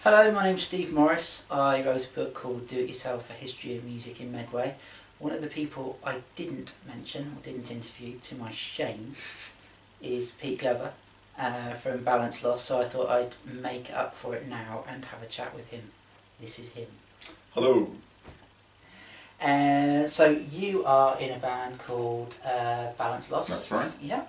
Hello, my name's Steve Morris. I wrote a book called Do It Yourself, A History of Music in Medway. One of the people I didn't mention or didn't interview, to my shame, is Pete Glover from Balance Loss, so I thought I'd make up for it now and have a chat with him. This is him. Hello. So you are in a band called Balance Loss. That's right. Yeah.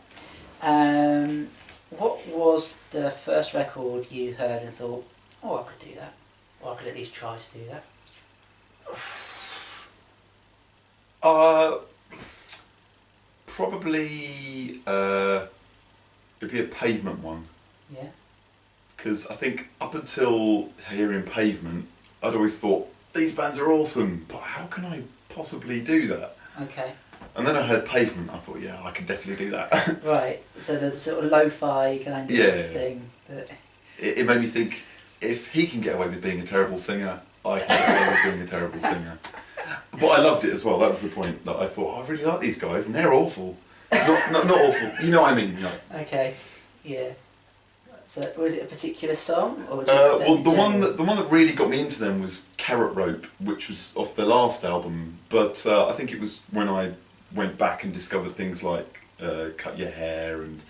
What was the first record you heard and thought, oh, I could do that, or I could at least try to do that? Probably it'd be a Pavement one. Yeah. Because I think up until hearing Pavement, I'd always thought these bands are awesome, but how can I possibly do that? Okay. And then I heard Pavement, I thought, yeah, I can definitely do that. Right. So the sort of lo-fi kind of thing. That... It made me think, if he can get away with being a terrible singer, I can get away with being a terrible singer. But I loved it as well. That was the point. That I thought, I really like these guys, and they're awful. Not awful. You know what I mean? Like, okay. Yeah. So was it a particular song, or well, the one that really got me into them was Carrot Rope, which was off their last album. But I think it was when I went back and discovered things like Cut Your Hair and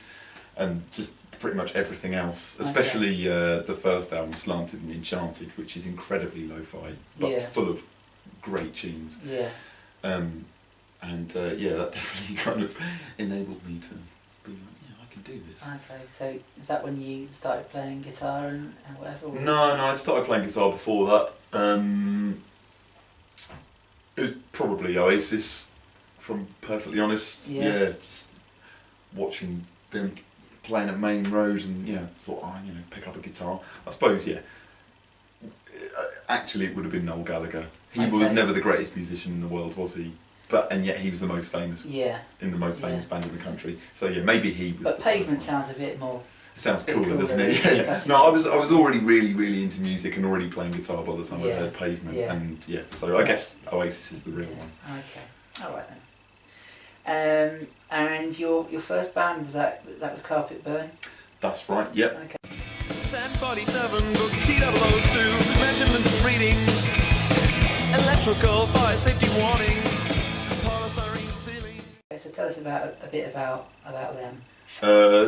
just pretty much everything else, especially the first album, Slanted and Enchanted, which is incredibly lo-fi, but full of great tunes. Yeah. That definitely kind of enabled me to be like, yeah, I can do this. Okay, so is that when you started playing guitar and whatever? Or? No, I'd started playing guitar before that. It was probably Oasis, if I'm perfectly honest. Yeah, just watching them playing at Main Road and thought, pick up a guitar. I suppose, actually it would have been Noel Gallagher. He was never the greatest musician in the world, was he? And yet he was the most famous in the most famous band in the country. So maybe he was. But Pavement sounds a bit more. It sounds cooler, doesn't it? Yeah. No, I was already really into music and already playing guitar by the time I heard Pavement, and so I guess Oasis is the real one. Okay, all right then. And your first band was that was Carpetburn? That's right. Yep. Okay. 1047 book T002 measurements and readings, electrical fire safety warning, polystyrene ceiling. Okay, so tell us a bit about them.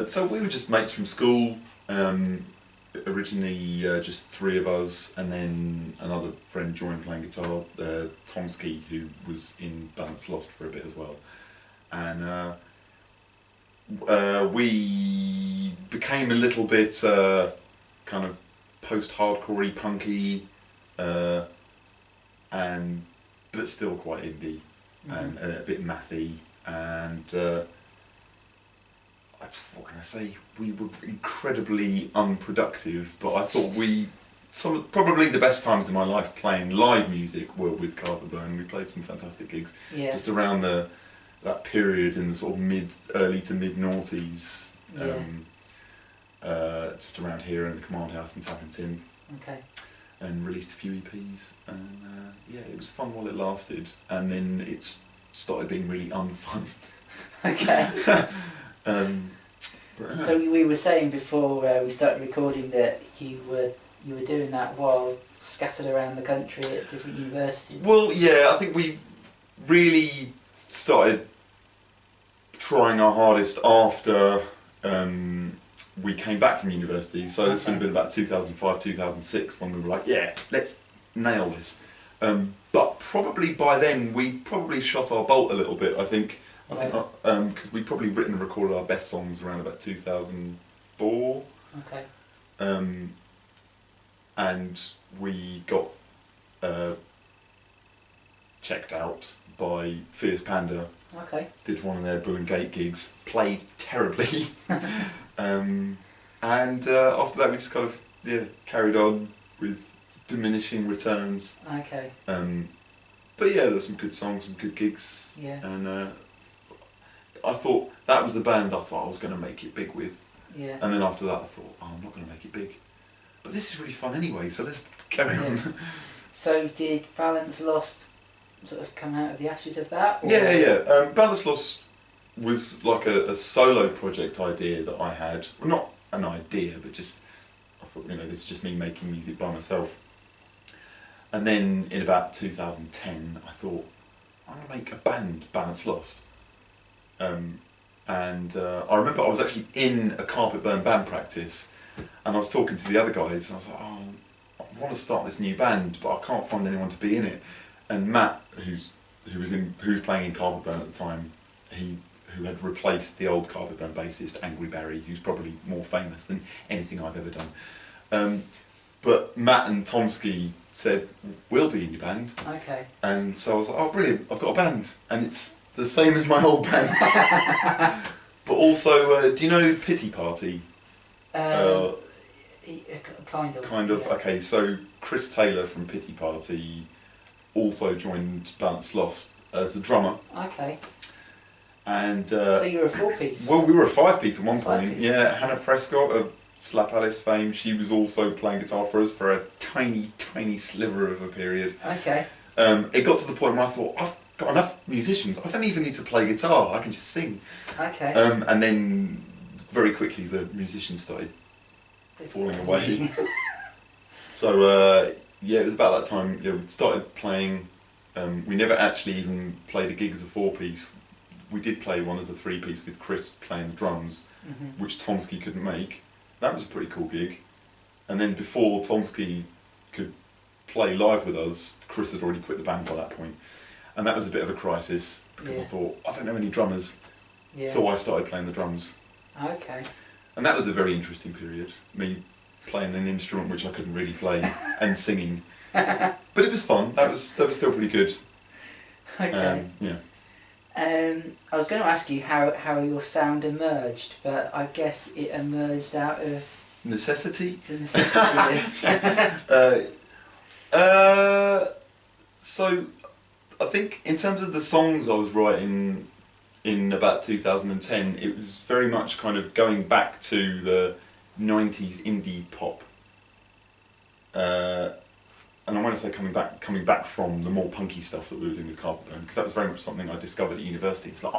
So we were just mates from school. Originally just three of us, and then another friend joined playing guitar, Tomsky, who was in Balance Lost for a bit as well. And we became a little bit kind of post-hardcorey, punky, but still quite indie, and a bit mathy, and what can I say? We were incredibly unproductive, but I thought probably the best times in my life playing live music were with Carpetburn. We played some fantastic gigs just around that period in the sort of early to mid noughties, just around here in the Command House in Tappington. Okay. And released a few EPs, and it was fun while it lasted, and then it started being really unfun. Okay. So we were saying before we started recording that you were doing that while scattered around the country at different universities. Well, I think we really started trying our hardest after we came back from university. So this would have been about 2005, 2006 when we were like, let's nail this. But probably by then we probably shot our bolt a little bit, I think. Because we'd probably written and recorded our best songs around about 2004. Okay. And we got checked out by Fierce Panda. Okay. Did one of their Bull and Gate gigs, played terribly. And after that we just kind of carried on with diminishing returns. Okay. But there's some good songs, some good gigs. Yeah. And I thought that was the band I thought I was going to make it big with. Yeah. And then after that I thought, I'm not going to make it big. But this is really fun anyway, so let's carry on. So did Balance Lost sort of come out of the ashes of that? Or? Yeah. Balance Lost was like a solo project idea that I had. Well, not an idea, but just I thought, this is just me making music by myself. And then in about 2010, I thought, I'm going to make a band, Balance Lost. And I remember I was actually in a Carpetburn band practice, and I was talking to the other guys, and I was like, I want to start this new band, but I can't find anyone to be in it. And Matt, who was playing in Carpetburn at the time, who had replaced the old Carpetburn bassist, Angry Barry, who's probably more famous than anything I've ever done. But Matt and Tomsky said, we'll be in your band. Okay. And so I was like, oh brilliant, I've got a band. And it's the same as my old band. But also, do you know Pity Party? Kind of. Kind of, yeah. okay, so Chris Taylor from Pity Party also joined Balance Lost as a drummer. Okay. And so you were a 4-piece? Well, we were a 5-piece at one point. 5-piece. Yeah, Hannah Prescott of Slap Alice fame, she was also playing guitar for us for a tiny, tiny sliver of a period. Okay. It got to the point where I thought, I've got enough musicians, I don't even need to play guitar, I can just sing. Okay. And then very quickly the musicians started falling away. So yeah, it was about that time, we started playing. We never actually even played a gig as a 4-piece. We did play one as the 3-piece with Chris playing the drums, which Tomsky couldn't make. That was a pretty cool gig. And then before Tomsky could play live with us, Chris had already quit the band by that point. And that was a bit of a crisis, because I thought, I don't know any drummers. Yeah. So I started playing the drums. Okay. And that was a very interesting period, me playing an instrument which I couldn't really play and singing. But it was fun, that was still pretty good. Okay. Yeah. I was going to ask you how your sound emerged, but I guess it emerged out of Necessity? the necessity. So I think in terms of the songs I was writing in about 2010, it was very much kind of going back to the 90s indie pop. And I want to say coming back from the more punky stuff that we were doing with Carpetburn, because that was very much something I discovered at university. It's like,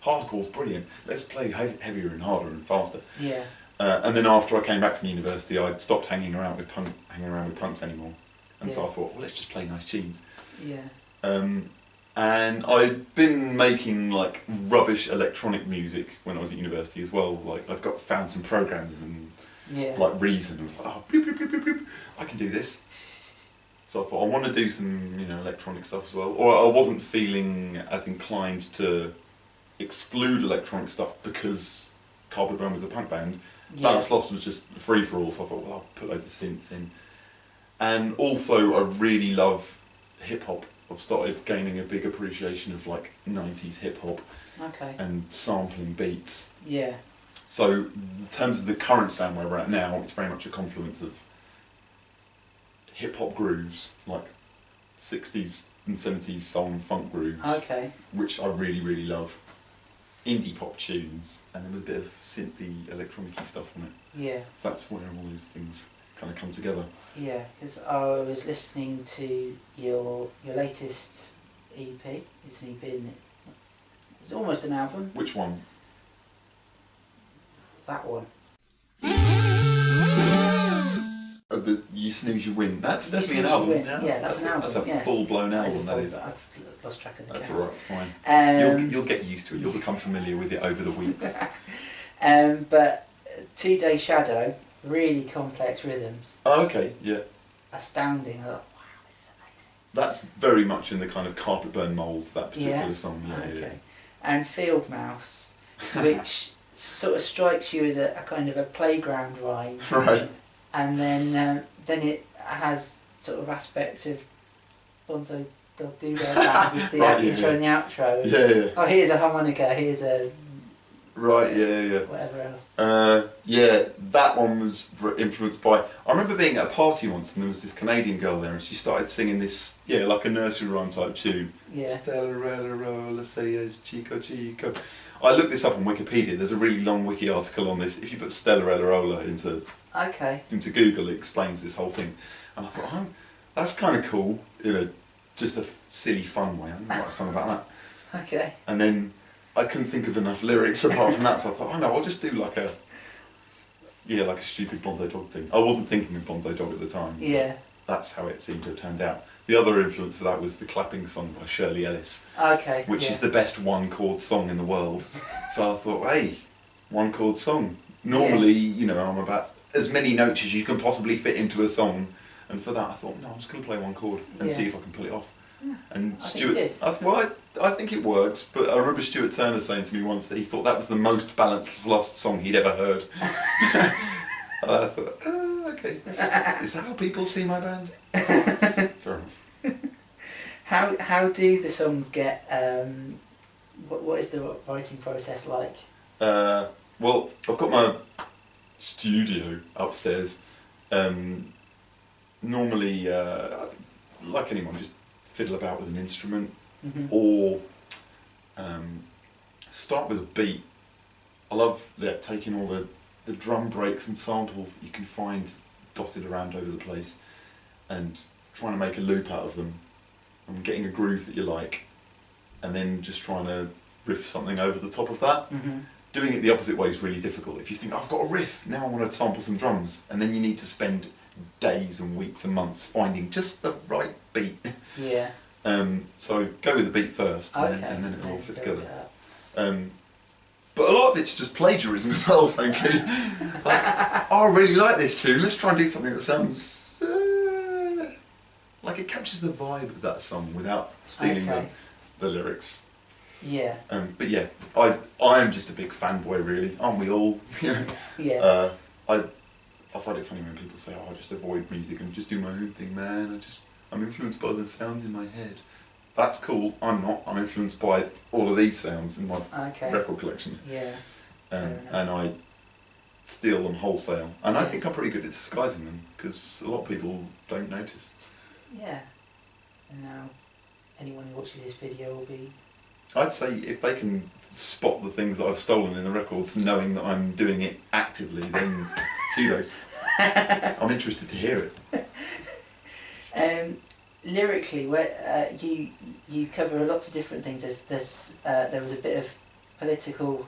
hardcore's brilliant, let's play heavier and harder and faster. Yeah. And then after I came back from university, I'd stopped hanging around with punks anymore. And so I thought, well, let's just play nice tunes. Yeah. And I'd been making like rubbish electronic music when I was at university as well. Like I'd found some programs and like Reason. I was like, bloop, bloop, bloop, bloop, bloop. I can do this. So I thought I want to do some, electronic stuff as well. Or I wasn't feeling as inclined to exclude electronic stuff because Carpetburn was a punk band. Balance Lost was just free for all. So I thought, well, I'll put loads of synths in. And also, I really love hip hop. I've started gaining a big appreciation of like 90s hip hop and sampling beats. Yeah. So in terms of the current sound where we're at now, it's very much a confluence of hip hop grooves, like 60s and 70s soul and funk grooves, which I really, really love. Indie pop tunes, and then with a bit of synthy, electronic-y stuff on it. Yeah. So that's where all these things kind of come together. Yeah, because I was listening to your latest EP. It's an EP, isn't it? It's almost an album. Which one? That one. The You Snooze You Win. That's You definitely an Snooze You album. Win. Yeah, That's an album. That's a yes. full-blown That album. That is. I've lost track of the That's count. alright. It's fine. You'll get used to it. You'll become familiar with it over the weeks. But 2 Day Shadow, really complex rhythms. Oh, okay. Yeah. Astounding. I thought, wow, this is amazing. That's very much in the kind of Carpetburn mould, that particular song. Yeah, okay. yeah. And Field Mouse, which sort of strikes you as a kind of a playground rhyme. Right. And then it has sort of aspects of Bonzo Dog Doodle with the intro and the outro. And, yeah. oh, here's a harmonica, here's a... Right, yeah. Whatever else. Yeah, that one was influenced by... I remember being at a party once and there was this Canadian girl there and she started singing this, like a nursery rhyme type tune. Yeah. Stella says Chico Chico. I looked this up on Wikipedia, there's a really long wiki article on this. If you put Stella into Google, it explains this whole thing. And I thought, that's kind of cool, just a silly fun way. I'm going to write a song about that. Okay. And then I couldn't think of enough lyrics apart from that, so I thought, no, I'll just do like Yeah, like a stupid Bonsai Dog thing. I wasn't thinking of Bonsai Dog at the time. Yeah. That's how it seemed to have turned out. The other influence for that was the Clapping Song by Shirley Ellis, Okay. which is the best one-chord song in the world. So I thought, hey, one-chord song. Normally, you know, I'm about as many notes as you can possibly fit into a song, and for that I thought, no, I'm just going to play one chord and see if I can pull it off. Yeah. And I Stuart, think you did. I think it works, but I remember Stuart Turner saying to me once that he thought that was the most balanced Lost song he'd ever heard. And I thought, oh, okay, is that how people see my band? Fair enough. How do the songs get? What is the writing process like? Well, I've got my studio upstairs. Normally, like anyone, just fiddle about with an instrument, or start with a beat. I love taking all the drum breaks and samples that you can find dotted around over the place and trying to make a loop out of them and getting a groove that you like, and then just trying to riff something over the top of that. Doing it the opposite way is really difficult. If you think, oh, I've got a riff, now I want to sample some drums, and then you need to spend days and weeks and months finding just the right beat. Yeah. So go with the beat first, Okay. and then it'll all fit together. But a lot of it's just plagiarism as well, frankly. Like, oh, I really like this tune, let's try and do something that sounds like it captures the vibe of that song without stealing the lyrics. Yeah. But yeah, I am just a big fanboy, really. Aren't we all? Yeah. I find it funny when people say, "Oh, I just avoid music and just do my own thing, man. I'm influenced by the sounds in my head." That's cool. I'm not. I'm influenced by all of these sounds in my record collection. Yeah. And I steal them wholesale. And I think I'm pretty good at disguising them because a lot of people don't notice. Yeah. And now anyone who watches this video will be... I'd say if they can spot the things that I've stolen in the records, knowing that I'm doing it actively, then kudos. I'm interested to hear it. Lyrically, where you cover lots of different things. There was a bit of political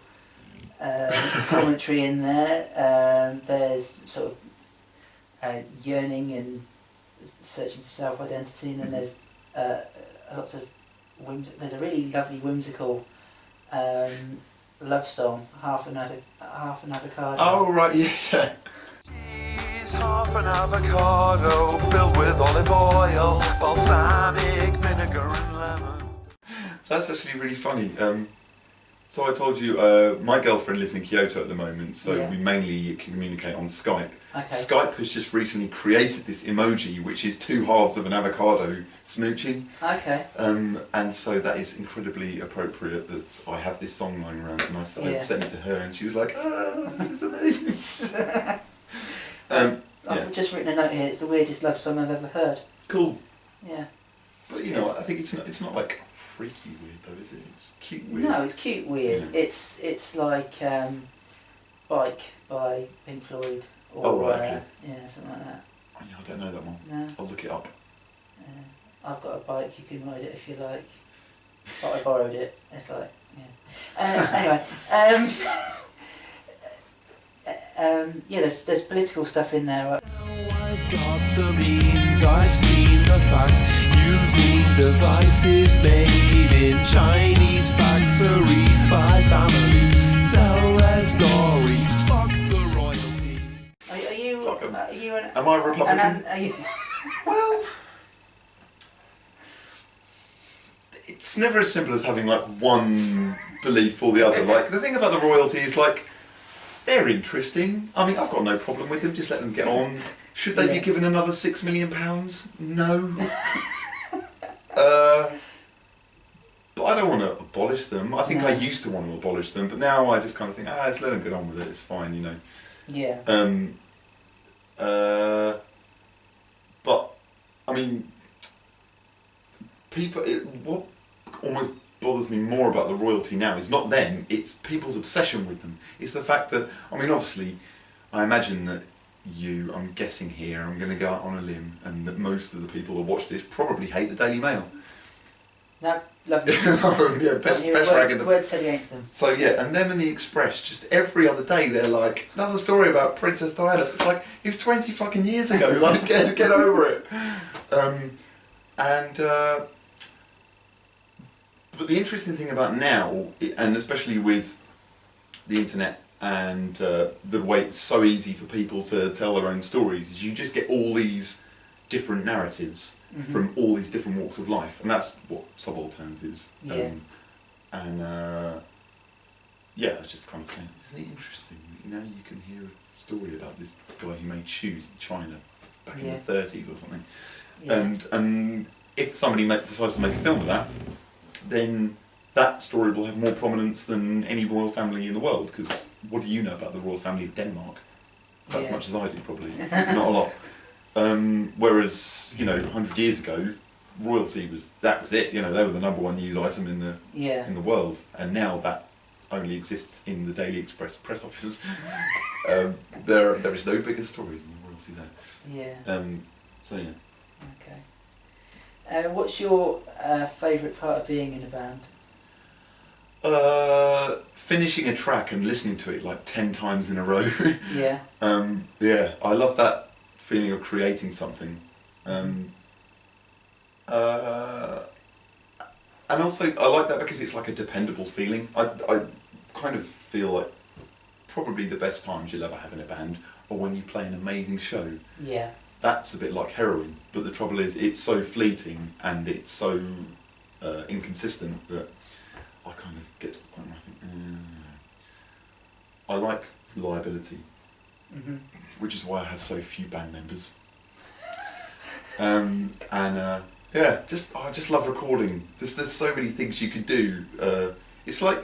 commentary in there. There's sort of yearning and searching for self-identity, and then there's lots of there's a really lovely whimsical love song, half an avocado. Oh right, yeah. Cheese, half an avocado filled with olive oil, balsamic vinegar and lemon. That's actually really funny. So I told you, my girlfriend lives in Kyoto at the moment, so we mainly communicate on Skype. Okay. Skype has just recently created this emoji, which is two halves of an avocado smooching. Okay. And so that is incredibly appropriate that I have this song lying around, and I sent it to her, and she was like, "Oh, this is amazing." I've just written a note here. It's the weirdest love song I've ever heard. Cool. Yeah. But you know, I think it's not like freaky weird though, is it? It's cute weird. No, it's cute weird. Yeah. It's like Bike by Pink Floyd. Or, Oh right, okay. Yeah, something like that. Oh, yeah, I don't know that one. No. I'll look it up. I've got a bike. You can ride it if you like. But I borrowed it. It's like anyway. Yeah, there's political stuff in there. I've got the means, I've seen the facts, using devices made in Chinese factories by families. Tell their story, fuck the royalty. Are you? Fuck 'em. Are you an? Am I a Republican? Are you? Well, it's never as simple as having like one belief or the other. Like the thing about the royalty is like they're interesting. I mean, I've got no problem with them. Just let them get on. Should they be given another £6 million? No. But I don't want to abolish them. I think I used to want to abolish them, but now I just kind of think, just let them get on with it. It's fine, you know. Yeah. But I mean, what almost bothers me more about the royalty now is not them, it's people's obsession with them. It's the fact that, I mean, obviously, I imagine that I'm guessing here, I'm going to go out on a limb, and that most of the people that watch this probably hate the Daily Mail. No, lovely. Yeah, best rag in the... Word said against them. So yeah, and them and the Express, just every other day they're like, another story about Princess Diana. It's like, it was 20 fucking years ago, like, get over it. But the interesting thing about now, and especially with the internet and the way it's so easy for people to tell their own stories, is you just get all these different narratives from all these different walks of life, and that's what Subalterns is. Yeah. Yeah, I was just kind of saying, isn't it interesting? You know, you can hear a story about this guy who made shoes in China back in the 30s or something, and if somebody decides to make a film of that, then that story will have more prominence than any royal family in the world, because what do you know about the royal family of Denmark? About as much as I do, probably. Not a lot. Whereas, you know, 100 years ago, royalty was it. You know, they were the #1 news item in the world, and now that only exists in the Daily Express press offices. There is no bigger story than the royalty there. Yeah. So yeah. Okay. What's your favourite part of being in a band? Finishing a track and listening to it like 10 times in a row. Yeah. Yeah, I love that feeling of creating something. And also I like that because it's like a dependable feeling. I kind of feel like probably the best times you'll ever have in a band are when you play an amazing show. Yeah. That's a bit like heroin, but the trouble is it's so fleeting and it's so inconsistent that I kind of get to the point where I think, I like reliability, which is why I have so few band members. Yeah, I just love recording. There's so many things you can do. It's like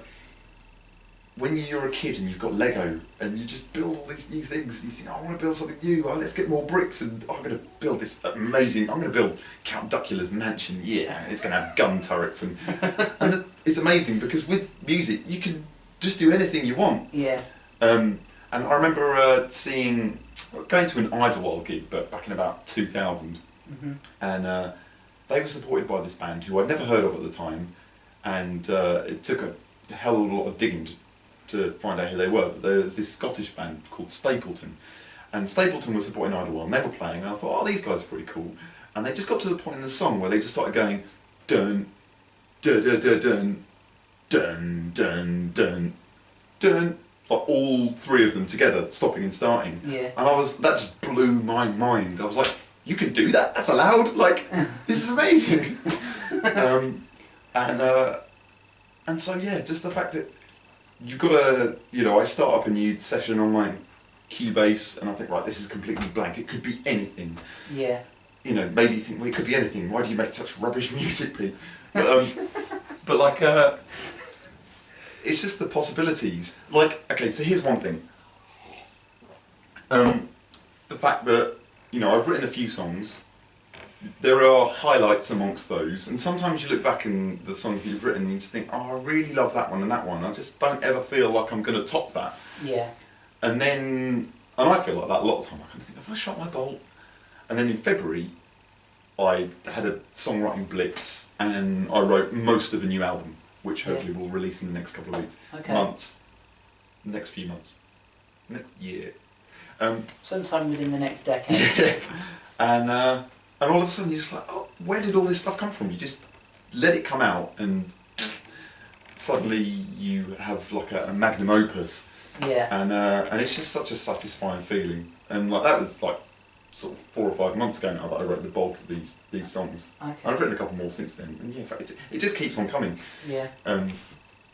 when you're a kid and you've got Lego and you just build all these new things and you think, oh, I want to build something new, oh, let's get more bricks and I'm going to build this amazing, I'm going to build Count Duckula's mansion, yeah, it's going to have gun turrets and it's amazing because with music you can just do anything you want. Yeah. And I remember going to an Idlewild gig but back in about 2000 and they were supported by this band who I'd never heard of at the time, and it took a hell of a lot of digging to find out who they were, but there was this Scottish band called Stapleton, and Stapleton was supporting Idlewild and they were playing and I thought, oh, these guys are pretty cool, and they just got to the point in the song where they just started going dun dun dun dun dun dun dun dun dun, like all three of them together, stopping and starting. Yeah. And that just blew my mind. I was like, you can do that? That's allowed? Like, this is amazing. And so yeah, just the fact that you've got to, you know, I start up a new session on my Cubase and I think, right, this is completely blank. It could be anything. Yeah. You know, maybe you think, well, it could be anything. Why do you make such rubbish music, Pete? But like, it's just the possibilities. Like, okay, so here's one thing. The fact that, you know, I've written a few songs. There are highlights amongst those, and sometimes you look back in the songs that you've written and you just think, oh, I really love that one and that one. I just don't ever feel like I'm going to top that. Yeah. And I feel like that a lot of the time. I kind of think, have I shot my bolt? And then in February, I had a songwriting blitz and I wrote most of a new album, which hopefully will release in the next couple of weeks, next few months, next year. Sometime within the next decade. Yeah. And all of a sudden you're just like, oh, where did all this stuff come from? You just let it come out and suddenly you have like a magnum opus. Yeah. And it's just such a satisfying feeling. And like that was like sort of 4 or 5 months ago now that I wrote the bulk of these songs. Okay. I've written a couple more since then. And yeah, in fact, it just keeps on coming. Yeah. You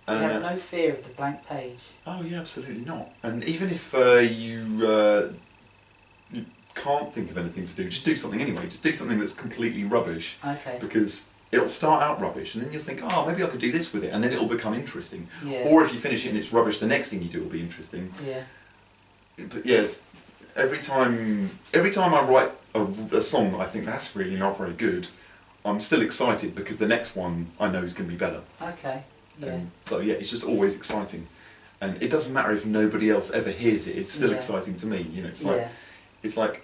have no fear of the blank page? Oh yeah, absolutely not. And even if you can't think of anything to do, just do something anyway. Just do something that's completely rubbish. Okay. Because it'll start out rubbish and then you'll think, oh, maybe I could do this with it, and then it'll become interesting. Yeah. Or if you finish it and it's rubbish, the next thing you do will be interesting. Yeah. But yeah, every time I write a song that I think that's really not very good, I'm still excited because the next one I know is going to be better. Okay. Yeah. So yeah, it's just always exciting, and it doesn't matter if nobody else ever hears it. It's still exciting to me. You know, it's like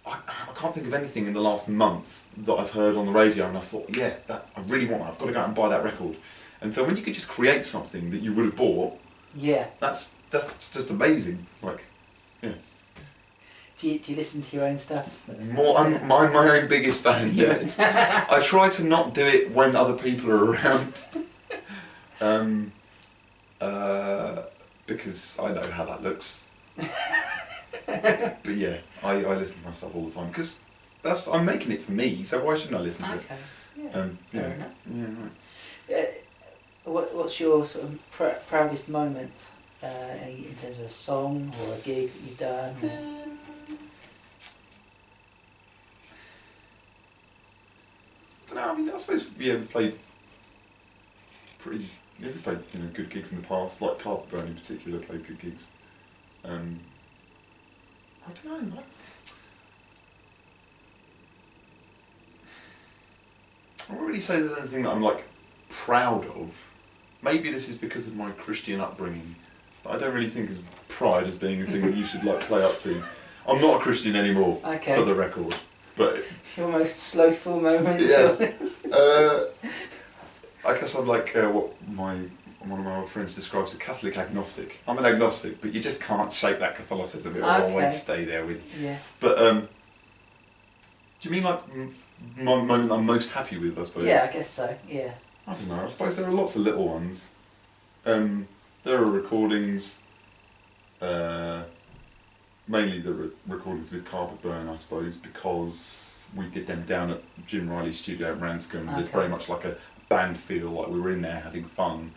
I can't think of anything in the last month that I've heard on the radio, and I thought, yeah, I really want that. I've got to go out and buy that record. And so when you could just create something that you would have bought, that's just amazing. Like, yeah. Do you listen to your own stuff? More, I'm my own biggest fan. Yeah. I try to not do it when other people are around, because I know how that looks. But yeah, I listen to myself all the time because I'm making it for me. So why shouldn't I listen to it? Yeah. Fair enough. Yeah, right. What's your sort of proudest moment in terms of a song or a gig that you've done? Or? I don't know. I mean, I suppose we played we played good gigs in the past. Like Carpetburn in particular played good gigs. I don't know. I won't really say there's anything that I'm like proud of. Maybe this is because of my Christian upbringing, but I don't really think of pride as being a thing that you should like play up to. I'm not a Christian anymore, for the record. But your most slothful moment. Yeah. I guess I'm like what one of my old friends describes a Catholic agnostic. I'm an agnostic, but you just can't shake that Catholicism. I won't stay there with you. Yeah. But do you mean like my moment I'm most happy with? I suppose. Yeah, I guess so. Yeah. I don't know. I suppose there are lots of little ones. There are recordings. Mainly the recordings with Carpetburn, I suppose, because we did them down at Jim Riley's studio at Ranscombe. There's very much like a band feel, like we were in there having fun,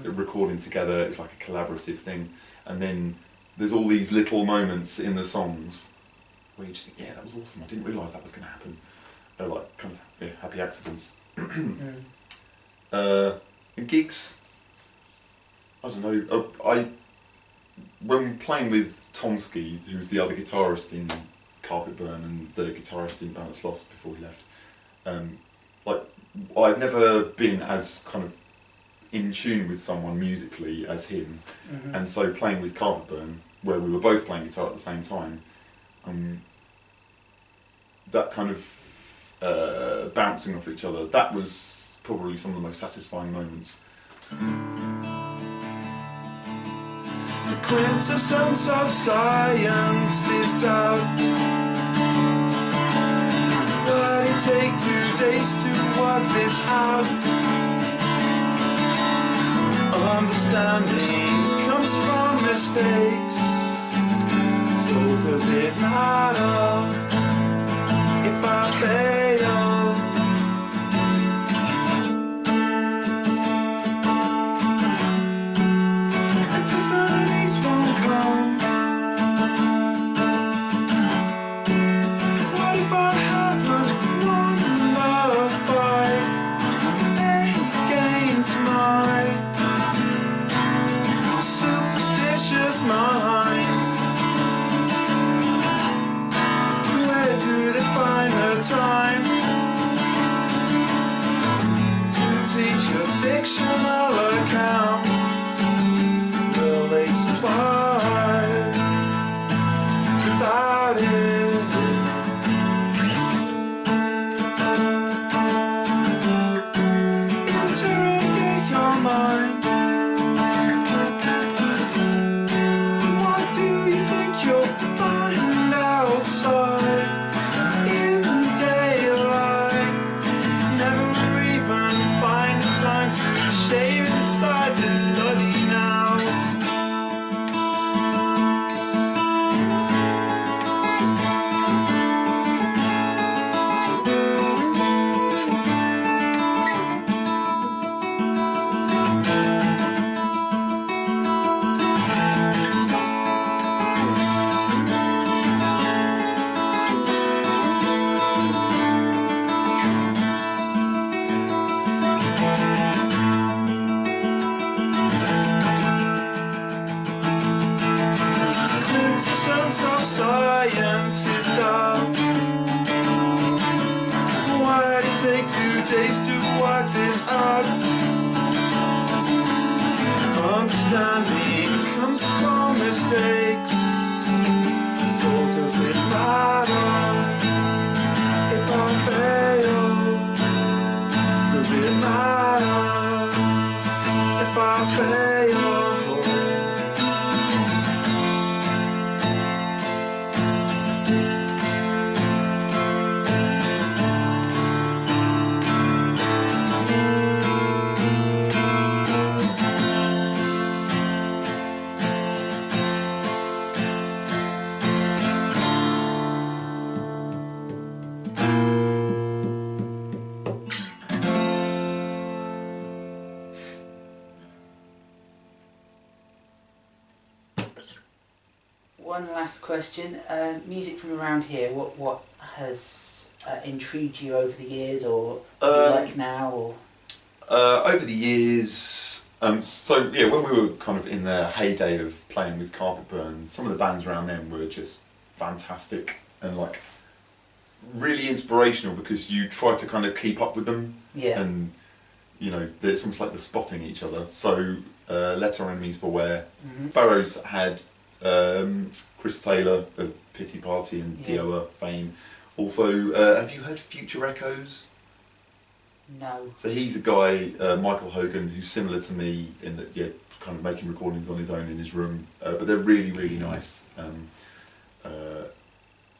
recording together. It's like a collaborative thing. And then there's all these little moments in the songs where you just think, yeah, that was awesome. I didn't realise that was going to happen. They're like kind of happy accidents. In gigs, I don't know. When playing with Tomsky, who's the other guitarist in Carpetburn and the guitarist in Balance Lost before he left, like I've never been as kind of in tune with someone musically as him, and so playing with Carpetburn, where we were both playing guitar at the same time, that kind of bouncing off each other, that was probably some of the most satisfying moments. The quintessence of science is doubt. But it take 2 days to work this out. Understanding comes from mistakes. So does it matter if I fail? Time to teach a fictional account. Will they survive without it? Interrogate your mind. What do you think you'll find outside? Shave inside this study now. Of science is dark. Why did it take 2 days to work this out? Understanding comes from mistakes. So does it matter one last question. Music from around here. What has intrigued you over the years, or do you like now, or? Over the years, so yeah, when we were kind of in the heyday of playing with Carpetburn, some of the bands around then were just fantastic and like really inspirational because you try to kind of keep up with them. Yeah. And you know, it's almost like they're spotting each other. So, Let Our Enemies Beware. Mm-hmm. Sparrows had Chris Taylor of Pity Party and Dioa fame. Also, have you heard Future Echoes? No. So he's a guy, Michael Hogan, who's similar to me in that, yeah, kind of making recordings on his own in his room, but they're really, really nice.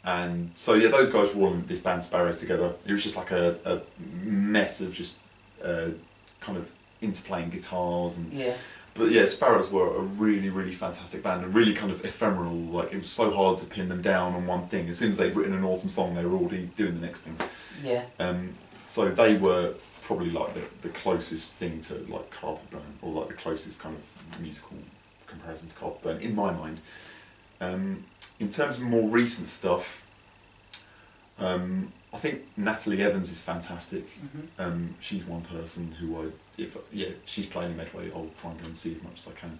And so yeah, those guys were all in this band Sparrows together. It was just like a mess of just kind of interplaying guitars and. Yeah. But yeah, Sparrows were a really, really fantastic band and really kind of ephemeral. Like it was so hard to pin them down on one thing. As soon as they'd written an awesome song, they were already doing the next thing. Yeah. So they were probably like the closest thing to like Carpetburn, or like the closest kind of musical comparison to Carpetburn in my mind. In terms of more recent stuff, I think Natalie Evans is fantastic. Mm-hmm. She's one person who if she's playing in Medway, I'll try and go and see as much as I can.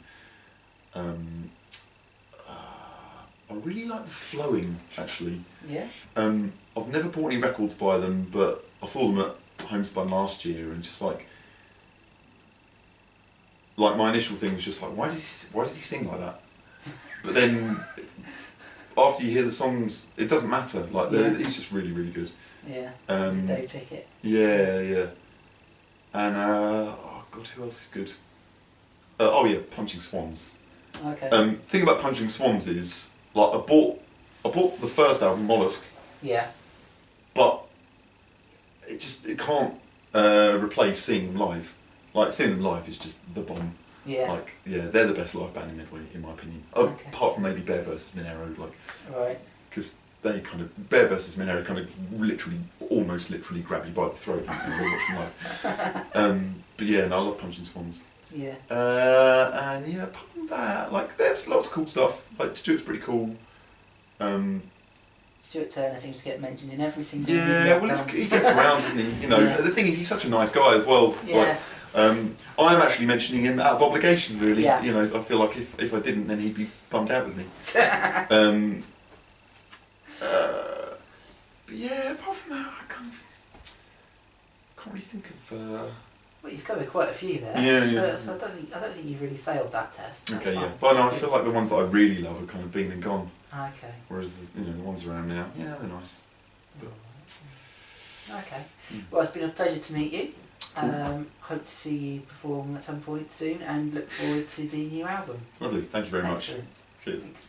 I really like the Flowing, actually. Yeah. I've never bought any records by them, but I saw them at Homespun last year, and just like my initial thing was just like, why does he sing like that? But then after you hear the songs, it doesn't matter. Like he's just really, really good. Yeah. Dave Pickett. Yeah. And oh god, who else is good? Oh yeah, Punching Swans. Okay. Thing about Punching Swans is like I bought the first album, Mollusk. Yeah. But it can't replace seeing them live. Like seeing them live is just the bomb. Yeah. Like they're the best live band in Medway in my opinion. Okay. Apart from maybe Bear vs Minero, like. Right. Because they kind of Bear vs Minero kind of almost literally grab you by the throat and you watch them live. But yeah, and I love Punching Swans. Yeah. And yeah, apart from that, like there's lots of cool stuff. Like Stuart's pretty cool. Stuart Turner seems to get mentioned in every single. Yeah, well, he gets around, doesn't he? You know, the thing is, he's such a nice guy as well. Yeah. Like, I'm actually mentioning him out of obligation, really. Yeah. You know, I feel like if I didn't, then he'd be bummed out with me. But yeah, apart from that, I can't really think of. Well, you've covered quite a few there. Yeah. So I don't think you've really failed that test. That's Okay, fine. yeah. But no, I feel like the ones that I really love are kind of been and gone. Okay. Whereas the ones around now, yeah, they're nice. Okay. Well, it's been a pleasure to meet you. Cool. Hope to see you perform at some point soon, and look forward to the new album. Lovely. Thank you very much. Excellent. Cheers. Thanks.